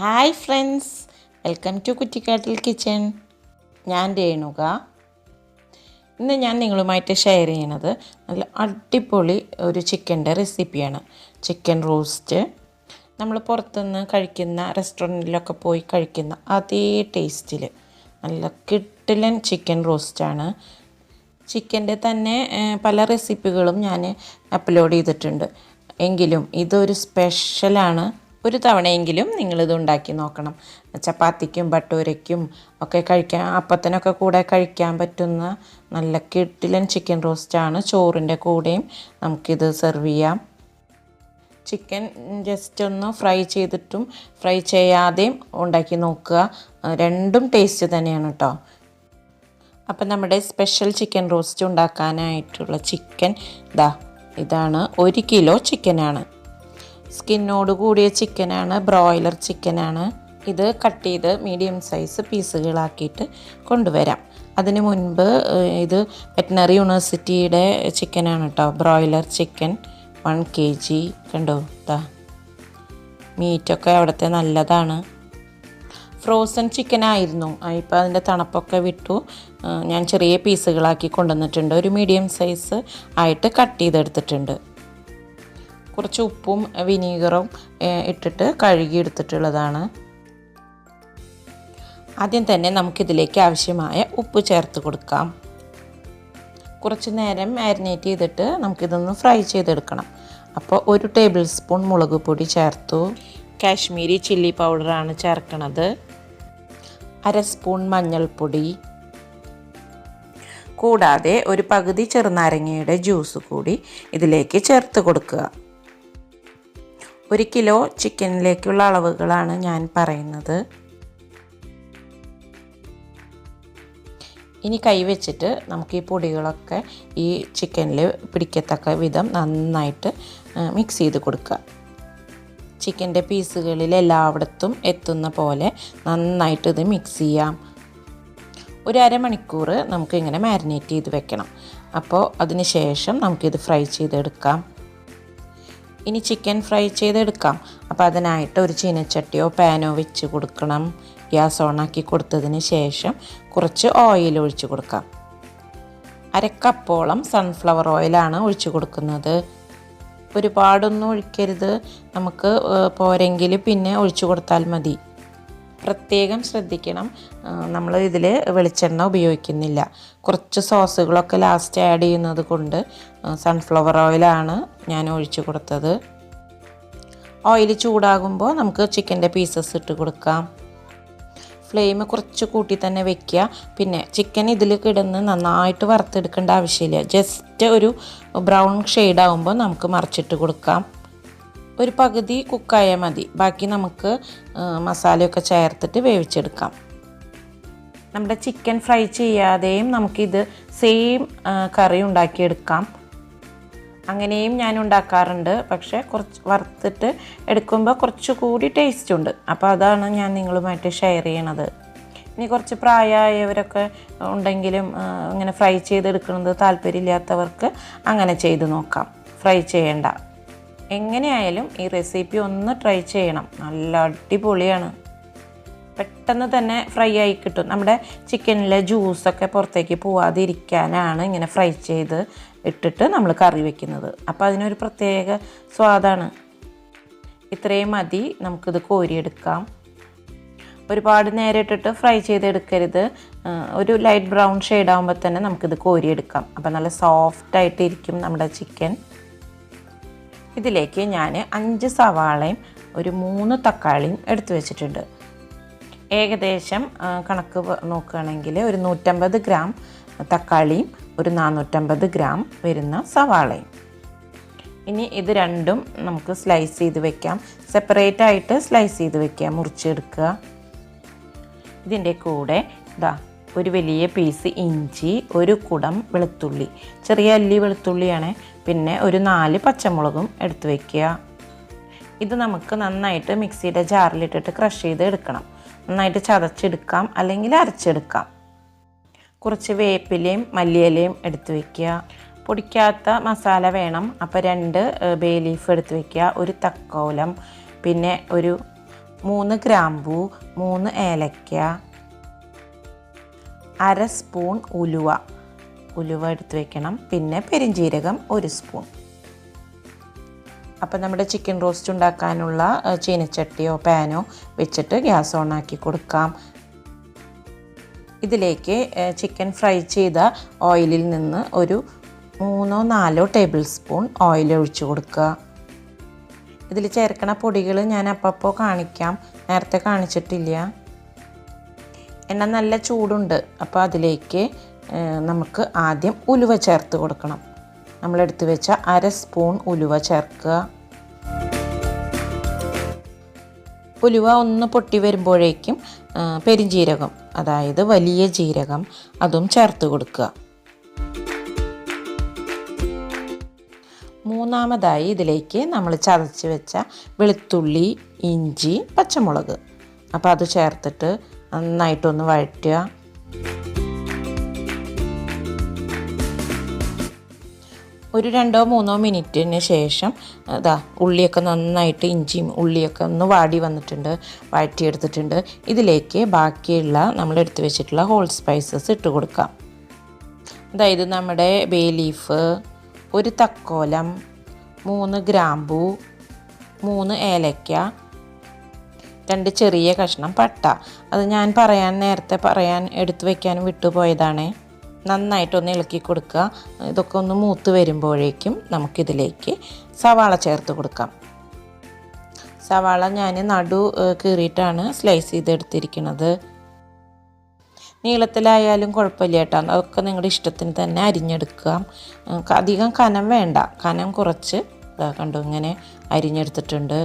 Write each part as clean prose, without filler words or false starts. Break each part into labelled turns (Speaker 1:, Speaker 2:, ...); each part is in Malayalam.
Speaker 1: ഹായ് ഫ്രണ്ട്സ്, വെൽക്കം ടു കുറ്റിക്കാട്ടിൽ കിച്ചൺ. ഞാൻ രേണുക. ഇന്ന് ഞാൻ നിങ്ങളുമായിട്ട് ഷെയർ ചെയ്യണത് നല്ല അടിപൊളി ഒരു ചിക്കൻ്റെ റെസിപ്പിയാണ്. Chicken roast. നമ്മൾ പുറത്തുനിന്ന് കഴിക്കുന്ന റെസ്റ്റോറൻറ്റിലൊക്കെ പോയി കഴിക്കുന്ന അതേ ടേസ്റ്റിൽ നല്ല കിടിലൻ ചിക്കൻ റോസ്റ്റാണ്. ചിക്കൻ്റെ തന്നെ പല റെസിപ്പികളും ഞാൻ അപ്ലോഡ് ചെയ്തിട്ടുണ്ട്. എങ്കിലും ഇതൊരു സ്പെഷ്യലാണ്. ഒരു തവണയെങ്കിലും നിങ്ങളിത് ഉണ്ടാക്കി നോക്കണം. ചപ്പാത്തിക്കും ഭട്ടൂരയ്ക്കും ഒക്കെ കഴിക്കാൻ, അപ്പത്തിനൊക്കെ കൂടെ കഴിക്കാൻ പറ്റുന്ന നല്ല കിടിലൻ ചിക്കൻ റോസ്റ്റാണ്. ചോറിൻ്റെ കൂടെയും നമുക്കിത് സെർവ് ചെയ്യാം. ചിക്കൻ ജസ്റ്റ് ഒന്ന് ഫ്രൈ ചെയ്തിട്ടും ഫ്രൈ ചെയ്യാതെയും ഉണ്ടാക്കി നോക്കുക. രണ്ടും ടേസ്റ്റ് തന്നെയാണ് കേട്ടോ. അപ്പം നമ്മുടെ സ്പെഷ്യൽ ചിക്കൻ റോസ്റ്റ് ഉണ്ടാക്കാനായിട്ടുള്ള ചിക്കൻ ഇതാണ്. 1 കിലോ ചിക്കനാണ്. സ്കിന്നോട് കൂടിയ ചിക്കനാണ്, ബ്രോയിലർ ചിക്കനാണ്. ഇത് കട്ട് ചെയ്ത് മീഡിയം സൈസ് പീസുകളാക്കിയിട്ട് കൊണ്ടുവരാം. അതിന് മുൻപ് ഇത് വെറ്റിനറി യൂണിവേഴ്സിറ്റിയുടെ ചിക്കനാണ് കേട്ടോ. Broiler chicken 1 kg. കണ്ടോ, മീറ്റൊക്കെ അവിടുത്തെ നല്ലതാണ്. ഫ്രോസൺ ചിക്കനായിരുന്നു. ഇപ്പോൾ അതിൻ്റെ തണുപ്പൊക്കെ വിട്ടു. ഞാൻ ചെറിയ പീസുകളാക്കി കൊണ്ടുവന്നിട്ടുണ്ട്. ഒരു മീഡിയം സൈസ് ആയിട്ട് കട്ട് ചെയ്തെടുത്തിട്ടുണ്ട്. കുറച്ച് ഉപ്പും വിനീഗറും ഇട്ടിട്ട് കഴുകിയെടുത്തിട്ടുള്ളതാണ്. ആദ്യം തന്നെ നമുക്കിതിലേക്ക് ആവശ്യമായ ഉപ്പ് ചേർത്ത് കൊടുക്കാം. കുറച്ച് നേരം മാരിനേറ്റ് ചെയ്തിട്ട് നമുക്കിതൊന്ന് ഫ്രൈ ചെയ്തെടുക്കണം. അപ്പോൾ 1 ടേബിൾ സ്പൂൺ മുളക് പൊടി ചേർത്തു. കാശ്മീരി ചില്ലി പൗഡറാണ് ചേർക്കണത്. 1/2 സ്പൂൺ മഞ്ഞൾപ്പൊടി, കൂടാതെ ഒരു പകുതി ചെറുനാരങ്ങയുടെ ജ്യൂസ് കൂടി ഇതിലേക്ക് ചേർത്ത് കൊടുക്കുക. 1 കിലോ ചിക്കനിലേക്കുള്ള അളവുകളാണ് ഞാൻ പറയുന്നത്. ഇനി കൈവച്ചിട്ട് നമുക്ക് ഈ പൊടികളൊക്കെ ഈ ചിക്കനിൽ പിടിക്കത്തക്ക വിധം നന്നായിട്ട് മിക്സ് ചെയ്ത് കൊടുക്കുക. ചിക്കൻ്റെ പീസുകളിൽ എല്ലായിടത്തും എത്തുന്ന പോലെ നന്നായിട്ട് ഇത് മിക്സ് ചെയ്യാം. ഒരു അരമണിക്കൂർ നമുക്കിങ്ങനെ മാരിനേറ്റ് ചെയ്ത് വെക്കണം. അപ്പോൾ അതിന് ശേഷം നമുക്കിത് ഫ്രൈ ചെയ്തെടുക്കാം. ഇനി ചിക്കൻ ഫ്രൈ ചെയ്തെടുക്കാം. അപ്പോൾ അതിനായിട്ട് ഒരു ചീനച്ചട്ടിയോ പാനോ വെച്ച് കൊടുക്കണം. ഗ്യാസ് ഓണാക്കി കൊടുത്തതിന് ശേഷം കുറച്ച് ഓയിൽ ഒഴിച്ച് കൊടുക്കാം. 1/2 കപ്പോളം സൺഫ്ലവർ ഓയിലാണ് ഒഴിച്ച് കൊടുക്കുന്നത്. ഒരുപാടൊന്നും ഒഴിക്കരുത്. നമുക്ക് പോരെങ്കിൽ പിന്നെ ഒഴിച്ചു കൊടുത്താൽ മതി. പ്രത്യേകം ശ്രദ്ധിക്കണം, നമ്മൾ ഇതിൽ വെളിച്ചെണ്ണ ഉപയോഗിക്കുന്നില്ല. കുറച്ച് സോസുകളൊക്കെ ലാസ്റ്റ് ആഡ് ചെയ്യുന്നത് കൊണ്ട് സൺഫ്ലവർ ഓയിലാണ് ഞാൻ ഒഴിച്ചു കൊടുത്തത്. ഓയിൽ ചൂടാകുമ്പോൾ നമുക്ക് ചിക്കൻ്റെ പീസസ് ഇട്ട് കൊടുക്കാം. ഫ്ലെയിം കുറച്ച് കൂട്ടി തന്നെ വെക്കുക. പിന്നെ ചിക്കൻ ഇതിൽ കിടന്ന് നന്നായിട്ട് വറുത്തെടുക്കേണ്ട ആവശ്യമില്ല. ജസ്റ്റ് ഒരു ബ്രൗൺ ഷെയ്ഡ് ആകുമ്പോൾ നമുക്ക് മറിച്ചിട്ട് കൊടുക്കാം. ഒരു പകുതി കുക്കായാൽ മതി. ബാക്കി നമുക്ക് മസാലയൊക്കെ ചേർത്തിട്ട് വേവിച്ചെടുക്കാം. നമ്മുടെ ചിക്കൻ ഫ്രൈ ചെയ്യാതെയും നമുക്കിത് സെയിം കറി ഉണ്ടാക്കിയെടുക്കാം. അങ്ങനെയും ഞാൻ ഉണ്ടാക്കാറുണ്ട്. പക്ഷേ കുറച്ച് വറുത്തിട്ട് എടുക്കുമ്പോൾ കുറച്ചുകൂടി ടേസ്റ്റ് ഉണ്ട്. അപ്പോൾ അതാണ് ഞാൻ നിങ്ങളുമായിട്ട് ഷെയർ ചെയ്യണത്. ഇനി കുറച്ച് പ്രായമായവരൊക്കെ ഉണ്ടെങ്കിലും ഇങ്ങനെ ഫ്രൈ ചെയ്തെടുക്കുന്നത് താല്പര്യമില്ലാത്തവർക്ക് അങ്ങനെ ചെയ്ത് നോക്കാം. ഫ്രൈ ചെയ്യേണ്ട. എങ്ങനെയായാലും ഈ റെസിപ്പി ഒന്ന് ട്രൈ ചെയ്യണം. നല്ല അടിപൊളിയാണ്. പെട്ടെന്ന് തന്നെ ഫ്രൈ ആയി കിട്ടും. നമ്മുടെ ചിക്കനിലെ ജ്യൂസൊക്കെ പുറത്തേക്ക് പോവാതിരിക്കാനാണ് ഇങ്ങനെ ഫ്രൈ ചെയ്ത് ഇട്ടിട്ട് നമ്മൾ കറി വെക്കുന്നത്. അപ്പോൾ അതിനൊരു പ്രത്യേക സ്വാദാണ്. ഇത്രയും മതി. നമുക്കിത് കോരിയെടുക്കാം. ഒരുപാട് നേരം ഇട്ടിട്ട് ഫ്രൈ ചെയ്തെടുക്കരുത്. ഒരു ലൈറ്റ് ബ്രൗൺ ഷെയ്ഡ് ആകുമ്പോൾ തന്നെ നമുക്കിത് കോരിയെടുക്കാം. അപ്പോൾ നല്ല സോഫ്റ്റായിട്ട് ഇരിക്കും നമ്മുടെ ചിക്കൻ. ഇതിലേക്ക് ഞാൻ 5 സവാളയും ഒരു 3 തക്കാളിയും എടുത്തു വെച്ചിട്ടുണ്ട്. ഏകദേശം കണക്ക് നോക്കുകയാണെങ്കിൽ ഒരു 150 ഗ്രാം തക്കാളിയും ഒരു 450 ഗ്രാം വരുന്ന സവാളയും. ഇനി ഇത് രണ്ടും നമുക്ക് സ്ലൈസ് ചെയ്ത് വെക്കാം. സെപ്പറേറ്റ് ആയിട്ട് സ്ലൈസ് ചെയ്ത് വെക്കാം, മുറിച്ചെടുക്കുക. ഇതിൻ്റെ കൂടെ ഒരു വലിയ പീസ് ഇഞ്ചി, ഒരു കുടം വെളുത്തുള്ളി, ചെറിയ അല്ലി വെളുത്തുള്ളിയാണ്. പിന്നെ ഒരു 4 പച്ചമുളകും എടുത്ത് വയ്ക്കുക. ഇത് നമുക്ക് നന്നായിട്ട് മിക്സിയുടെ ജാറിലിട്ടിട്ട് ക്രഷ് ചെയ്ത് എടുക്കണം. നന്നായിട്ട് ചതച്ചെടുക്കാം, അല്ലെങ്കിൽ അരച്ചെടുക്കാം. കുറച്ച് വേപ്പിലയും മല്ലിയിലയും എടുത്ത് വയ്ക്കുക. പൊടിക്കാത്ത മസാല വേണം. അപ്പോൾ 2 ബേ ലീഫ് എടുത്ത് വയ്ക്കുക. ഒരു തക്കോലം, പിന്നെ ഒരു 3 ഗ്രാമ്പൂ, 3 ഏലക്ക, 1/2 സ്പൂൺ ഉലുവ എടുത്ത് വെക്കണം. പിന്നെ പെരിഞ്ജീരകം 1 സ്പൂൺ. അപ്പോൾ നമ്മുടെ ചിക്കൻ റോസ്റ്റ് ഉണ്ടാക്കാനുള്ള ചീനച്ചട്ടിയോ പാനോ വെച്ചിട്ട് ഗ്യാസ് ഓൺ ആക്കി കൊടുക്കാം. ഇതിലേക്ക് ചിക്കൻ ഫ്രൈ ചെയ്ത ഓയിലിൽ നിന്ന് ഒരു 3-4 ടേബിൾ സ്പൂൺ ഓയിൽ ഒഴിച്ച് കൊടുക്കുക. ഇതിൽ ചേർക്കണ പൊടികൾ ഞാൻ അപ്പോൾ കാണിക്കാം, നേരത്തെ കാണിച്ചിട്ടില്ല. എണ്ണ നല്ല ചൂടുണ്ട്, അപ്പോൾ അതിലേക്ക് നമുക്ക് ആദ്യം ഉലുവ ചേർത്ത് കൊടുക്കണം. നമ്മളെടുത്ത് വെച്ച 1/2 സ്പൂൺ ഉലുവ ചേർക്കുക. ഉലുവ ഒന്ന് പൊട്ടി വരുമ്പോഴേക്കും പെരിഞ്ജീരകം, അതായത് വലിയ ജീരകം, അതും ചേർത്ത് കൊടുക്കുക. മൂന്നാമതായി ഇതിലേക്ക് നമ്മൾ ചതച്ച് വെച്ച വെളുത്തുള്ളി, ഇഞ്ചി, പച്ചമുളക്, അപ്പോൾ അത് ചേർത്തിട്ട് നന്നായിട്ടൊന്ന് വഴറ്റുക. ഒരു 2-3 മിനിറ്റിന് ശേഷം ഉള്ളിയൊക്കെ നന്നായിട്ട്, ഇഞ്ചിയും ഉള്ളിയൊക്കെ ഒന്ന് വാടി വന്നിട്ടുണ്ട്, വഴറ്റിയെടുത്തിട്ടുണ്ട്. ഇതിലേക്ക് ബാക്കിയുള്ള നമ്മളെടുത്ത് വെച്ചിട്ടുള്ള ഹോൾ സ്പൈസസ് ഇട്ട് കൊടുക്കാം. അതായത് നമ്മുടെ ബേ ലീഫ്, 1 തക്കോലം, 3 ഗ്രാമ്പൂ, 3 ഏലക്ക, 2 ചെറിയ കഷ്ണം പട്ട. അത് ഞാൻ നേരത്തെ എടുത്തു വയ്ക്കാനും വിട്ടുപോയതാണ്. നന്നായിട്ടൊന്ന് ഇളക്കി കൊടുക്കുക. ഇതൊക്കെ ഒന്ന് മൂത്ത് വരുമ്പോഴേക്കും നമുക്കിതിലേക്ക് സവാള ചേർത്ത് കൊടുക്കാം. സവാള ഞാൻ നടു കീറിയിട്ടാണ് സ്ലൈസ് ചെയ്തെടുത്തിരിക്കുന്നത്. നീളത്തിലായാലും കുഴപ്പമില്ല കേട്ടോ, അതൊക്കെ നിങ്ങളുടെ ഇഷ്ടത്തിന് തന്നെ അരിഞ്ഞെടുക്കുക. അധികം കനം വേണ്ട, കനം കുറച്ച് കണ്ടു ഇങ്ങനെ അരിഞ്ഞെടുത്തിട്ടുണ്ട്.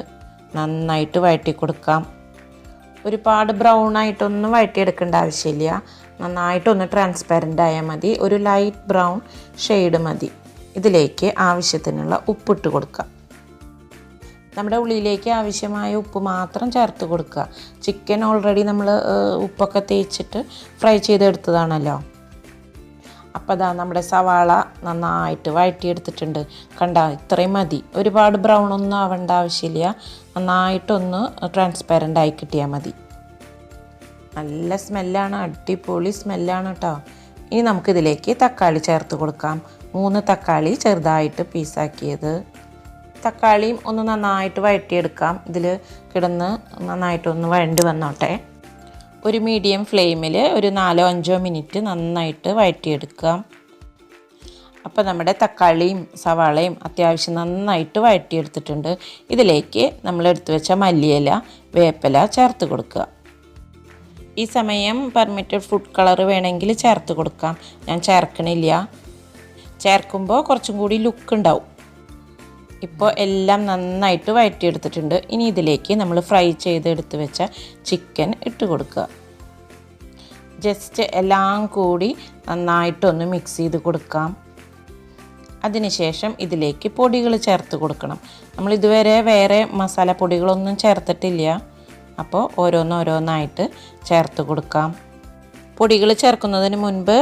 Speaker 1: നന്നായിട്ട് വഴറ്റി കൊടുക്കാം. ഒരുപാട് ബ്രൗൺ ആയിട്ടൊന്നും വഴറ്റിയെടുക്കേണ്ട ആവശ്യമില്ല, നന്നായിട്ടൊന്ന് ട്രാൻസ്പാരൻ്റ് ആയാൽ മതി. ഒരു ലൈറ്റ് ബ്രൗൺ ഷെയ്ഡ് മതി. ഇതിലേക്ക് ആവശ്യത്തിനുള്ള ഉപ്പിട്ട് കൊടുക്കാം. നമ്മുടെ ഉള്ളിലേക്ക് ആവശ്യമായ ഉപ്പ് മാത്രം ചേർത്ത് കൊടുക്കുക. ചിക്കൻ ഓൾറെഡി നമ്മൾ ഉപ്പൊക്കെ തേച്ചിട്ട് ഫ്രൈ ചെയ്തെടുത്തതാണല്ലോ. അപ്പോൾ നമ്മുടെ സവാള നന്നായിട്ട് വഴറ്റിയെടുത്തിട്ടുണ്ട്. കണ്ട, ഇത്രയും മതി, ഒരുപാട് ബ്രൗൺ ഒന്നും ആവേണ്ട ആവശ്യമില്ല. നന്നായിട്ടൊന്ന് ട്രാൻസ്പാരൻ്റ് ആയി കിട്ടിയാൽ മതി. നല്ല സ്മെല്ലാണ്, അടിപൊളി സ്മെല്ലാണ് കേട്ടോ. ഇനി നമുക്കിതിലേക്ക് തക്കാളി ചേർത്ത് കൊടുക്കാം. 3 തക്കാളി ചെറുതായിട്ട് പീസാക്കിയത്. തക്കാളിയും ഒന്ന് നന്നായിട്ട് വഴറ്റിയെടുക്കാം. ഇതിൽ കിടന്ന് നന്നായിട്ടൊന്ന് വഴണ്ടി വന്നോട്ടെ. ഒരു മീഡിയം ഫ്ലെയിമിൽ ഒരു 4-5 മിനിറ്റ് നന്നായിട്ട് വഴറ്റിയെടുക്കാം. അപ്പോൾ നമ്മുടെ തക്കാളിയും സവാളയും അത്യാവശ്യം നന്നായിട്ട് വഴറ്റിയെടുത്തിട്ടുണ്ട്. ഇതിലേക്ക് നമ്മളെടുത്ത് വെച്ച മല്ലിയില, വേപ്പില ചേർത്ത് കൊടുക്കുക. ഈ സമയം പെർമിറ്റഡ് ഫുഡ് കളർ വേണമെങ്കിൽ ചേർത്ത് കൊടുക്കാം. ഞാൻ ചേർക്കണില്ല, ചേർക്കുമ്പോൾ കുറച്ചും കൂടി ലുക്ക് ഉണ്ടാവും. ഇപ്പോൾ എല്ലാം നന്നായിട്ട് വഴറ്റിയെടുത്തിട്ടുണ്ട്. ഇനി ഇതിലേക്ക് നമ്മൾ ഫ്രൈ ചെയ്തെടുത്ത് വെച്ച ചിക്കൻ ഇട്ട് കൊടുക്കുക. ജസ്റ്റ് എല്ലാം കൂടി നന്നായിട്ടൊന്ന് മിക്സ് ചെയ്ത് കൊടുക്കാം. അതിനുശേഷം ഇതിലേക്ക് പൊടികൾ ചേർത്ത് കൊടുക്കണം. നമ്മൾ ഇതുവരെ വേറെ മസാല പൊടികളൊന്നും ചേർത്തിട്ടില്ല, അപ്പോൾ ഓരോന്നോരോന്നായിട്ട് ചേർത്ത് കൊടുക്കാം. പൊടികൾ ചേർക്കുന്നതിന് മുൻപ്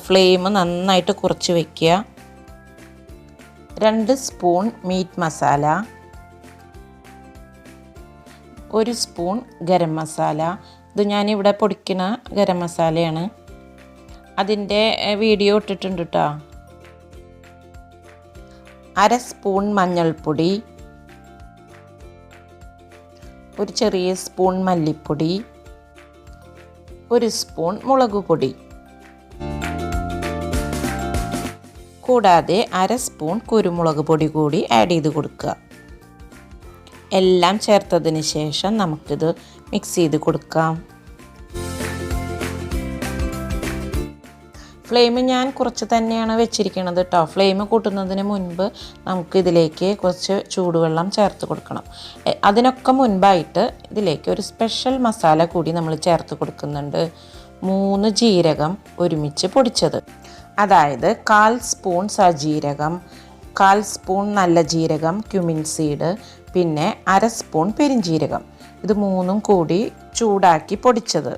Speaker 1: ഫ്ലെയിം നന്നായിട്ട് കുറച്ച് വയ്ക്കുക. 2 spoon meat masala, 1 spoon garam masala. ഇത് ഞാനിവിടെ പൊടിക്കുന്ന ഗരം മസാലയാണ്, അതിൻ്റെ വീഡിയോ ഇട്ടിട്ടുണ്ട് കേട്ടോ. 1/2 സ്പൂൺ മഞ്ഞൾപ്പൊടി, 1 ചെറിയ സ്പൂൺ മല്ലിപ്പൊടി, 1 സ്പൂൺ മുളക് പൊടി, കൂടാതെ 1/2 സ്പൂൺ കുരുമുളക് പൊടി കൂടി ആഡ് ചെയ്ത് കൊടുക്കുക. എല്ലാം ചേർത്തതിന് ശേഷം നമുക്കിത് മിക്സ് ചെയ്ത് കൊടുക്കാം. ഫ്ലെയിം ഞാൻ കുറച്ച് തന്നെയാണ് വെച്ചിരിക്കുന്നത് കേട്ടോ. ഫ്ലെയിം കൂട്ടുന്നതിന് മുൻപ് നമുക്കിതിലേക്ക് കുറച്ച് ചൂടുവെള്ളം ചേർത്ത് കൊടുക്കണം. അതിനൊക്കെ മുൻപായിട്ട് ഇതിലേക്ക് ഒരു സ്പെഷ്യൽ മസാല കൂടി നമ്മൾ ചേർത്ത് കൊടുക്കുന്നുണ്ട്. 3 ജീരകം ഒരുമിച്ച് പൊടിച്ചത്, അതായത് 1/4 സ്പൂൺ സജീരകം, 1/4 സ്പൂൺ നല്ല ജീരകം ക്യുമിൻ സീഡ്, പിന്നെ 1/2 സ്പൂൺ പെരിഞ്ജീരകം. ഇത് 3ഉം കൂടി ചൂടാക്കി പൊടിച്ചത്.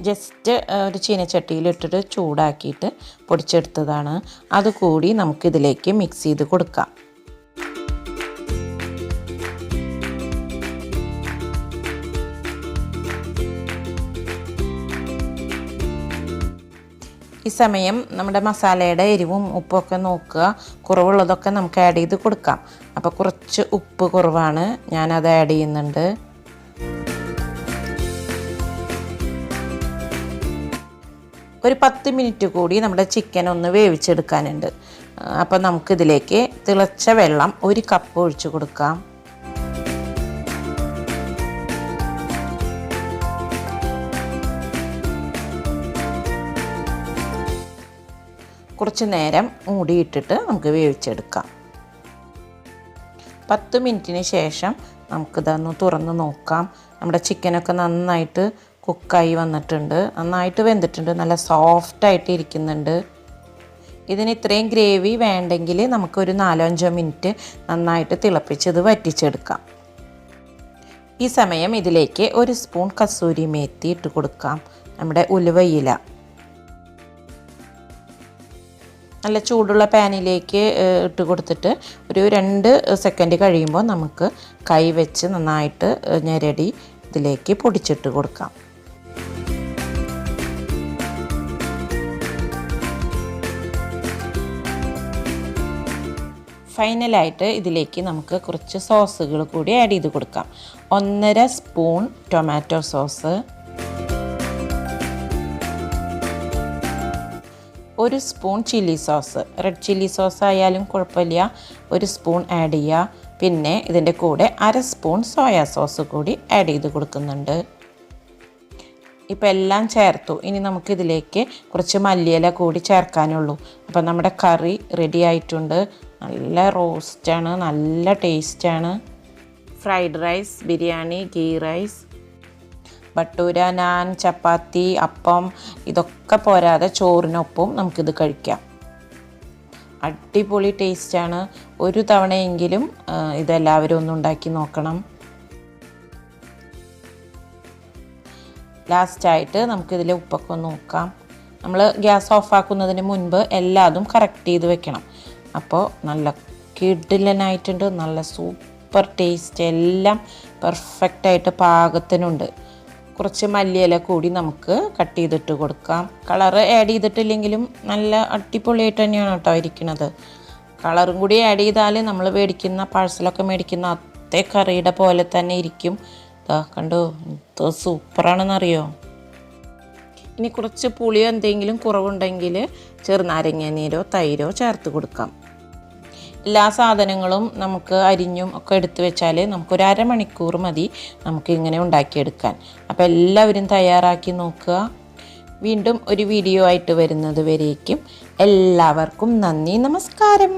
Speaker 1: ജസ്റ്റ് ഒരു ചീനച്ചട്ടിയിലിട്ടിട്ട് ചൂടാക്കിയിട്ട് പൊടിച്ചെടുത്തതാണ്. അതുകൂടി നമുക്കിതിലേക്ക് മിക്സ് ചെയ്ത് കൊടുക്കാം. ഈ സമയം നമ്മുടെ മസാലയുടെ എരിവും ഉപ്പൊക്കെ നോക്കുക. കുറവുള്ളതൊക്കെ നമുക്ക് ആഡ് ചെയ്ത് കൊടുക്കാം. അപ്പോൾ കുറച്ച് ഉപ്പ് കുറവാണ്, ഞാനത് ആഡ് ചെയ്യുന്നുണ്ട്. ഒരു 10 മിനിറ്റ് കൂടി നമ്മുടെ ചിക്കൻ ഒന്ന് വേവിച്ചെടുക്കാനുണ്ട്. അപ്പോൾ നമുക്കിതിലേക്ക് തിളച്ച വെള്ളം 1 കപ്പ് ഒഴിച്ച് കൊടുക്കാം. കുറച്ച് നേരം മൂടിയിട്ടിട്ട് നമുക്ക് വേവിച്ചെടുക്കാം. 10 മിനിറ്റിന് ശേഷം നമുക്കിതൊന്ന് തുറന്ന് നോക്കാം. നമ്മുടെ ചിക്കനൊക്കെ നന്നായിട്ട് കുക്കായി വന്നിട്ടുണ്ട്, നന്നായിട്ട് വെന്തിട്ടുണ്ട്, നല്ല സോഫ്റ്റായിട്ട് ഇരിക്കുന്നുണ്ട്. ഇതിന് ഇത്രയും ഗ്രേവി വേണ്ടെങ്കിൽ നമുക്കൊരു 4-5 മിനിറ്റ് നന്നായിട്ട് തിളപ്പിച്ച് ഇത് വറ്റിച്ചെടുക്കാം. ഈ സമയം ഇതിലേക്ക് 1 സ്പൂൺ കസൂരി മേത്തി ഇട്ട് കൊടുക്കാം. നമ്മുടെ ഉലുവയില നല്ല ചൂടുള്ള പാനിലേക്ക് ഇട്ട് കൊടുത്തിട്ട് ഒരു 2 സെക്കൻഡ് കഴിയുമ്പോൾ നമുക്ക് കൈ വെച്ച് നന്നായിട്ട് ഞെരടി ഇതിലേക്ക് പൊടിച്ചിട്ട് കൊടുക്കാം. ഫൈനലായിട്ട് ഇതിലേക്ക് നമുക്ക് കുറച്ച് സോസുകൾ കൂടി ആഡ് ചെയ്ത് കൊടുക്കാം. 1.5 spoon tomato sauce, 1 spoon chilli sauce, red chilli sauce ആയാലും കുഴപ്പമില്ല, 1 സ്പൂൺ ആഡ് ചെയ്യുക. പിന്നെ ഇതിൻ്റെ കൂടെ 1/2 സ്പൂൺ സോയാ സോസ് കൂടി ആഡ് ചെയ്ത് കൊടുക്കുന്നുണ്ട്. ഇപ്പോൾ എല്ലാം ചേർത്തു. ഇനി നമുക്കിതിലേക്ക് കുറച്ച് മല്ലിയില കൂടി ചേർക്കാനുള്ളൂ. അപ്പോൾ നമ്മുടെ കറി റെഡി ആയിട്ടുണ്ട്. നല്ല റോസ്റ്റാണ്, നല്ല ടേസ്റ്റാണ്. Fried rice, biryani, ghee rice, bhatura, naan, chapati, appam ഇതൊക്കെ പോരാതെ ചോറിനൊപ്പം നമുക്കിത് കഴിക്കാം. അടിപൊളി ടേസ്റ്റാണ്. ഒരു തവണയെങ്കിലും ഇതെല്ലാവരും ഒന്ന് ഉണ്ടാക്കി നോക്കണം. ലാസ്റ്റായിട്ട് നമുക്കിതിൽ ഉപ്പൊക്കെ ഒന്ന് നോക്കാം. നമ്മൾ ഗ്യാസ് ഓഫാക്കുന്നതിന് മുൻപ് എല്ലാതും കറക്റ്റ് ചെയ്ത് വെക്കണം. അപ്പോൾ നല്ല കിടിലനായിട്ടുണ്ട്, നല്ല സൂപ്പർ ടേസ്റ്റ്, എല്ലാം പെർഫെക്റ്റായിട്ട് പാകത്തിനുണ്ട്. കുറച്ച് മല്ലിയില കൂടി നമുക്ക് കട്ട് ചെയ്തിട്ട് കൊടുക്കാം. കളറ് ആഡ് ചെയ്തിട്ടില്ലെങ്കിലും നല്ല അടിപൊളിയായിട്ട് തന്നെയാണ് കേട്ടോ ഇരിക്കുന്നത്. കളറും കൂടി ആഡ് ചെയ്താൽ നമ്മൾ മേടിക്കുന്ന പാഴ്സലൊക്കെ മേടിക്കുന്ന അതേ കറിയുടെ പോലെ തന്നെ ഇരിക്കും. ഇതാ കണ്ടോ, ഇത് സൂപ്പറാണെന്നറിയോ. ഇനി കുറച്ച് പുളിയോ എന്തെങ്കിലും കുറവുണ്ടെങ്കിൽ ചെറുനാരങ്ങ നീരോ തൈരോ ചേർത്ത് കൊടുക്കാം. എല്ലാ സാധനങ്ങളും നമുക്ക് അരിഞ്ഞും ഒക്കെ എടുത്തു വെച്ചാൽ നമുക്കൊരു 1/2 മണിക്കൂർ മതി നമുക്കിങ്ങനെ ഉണ്ടാക്കിയെടുക്കാൻ. അപ്പോൾ എല്ലാവരും തയ്യാറാക്കി നോക്കുക. വീണ്ടും ഒരു വീഡിയോ ആയിട്ട് വരുന്നത് വരേക്കും എല്ലാവർക്കും നന്ദി, നമസ്കാരം.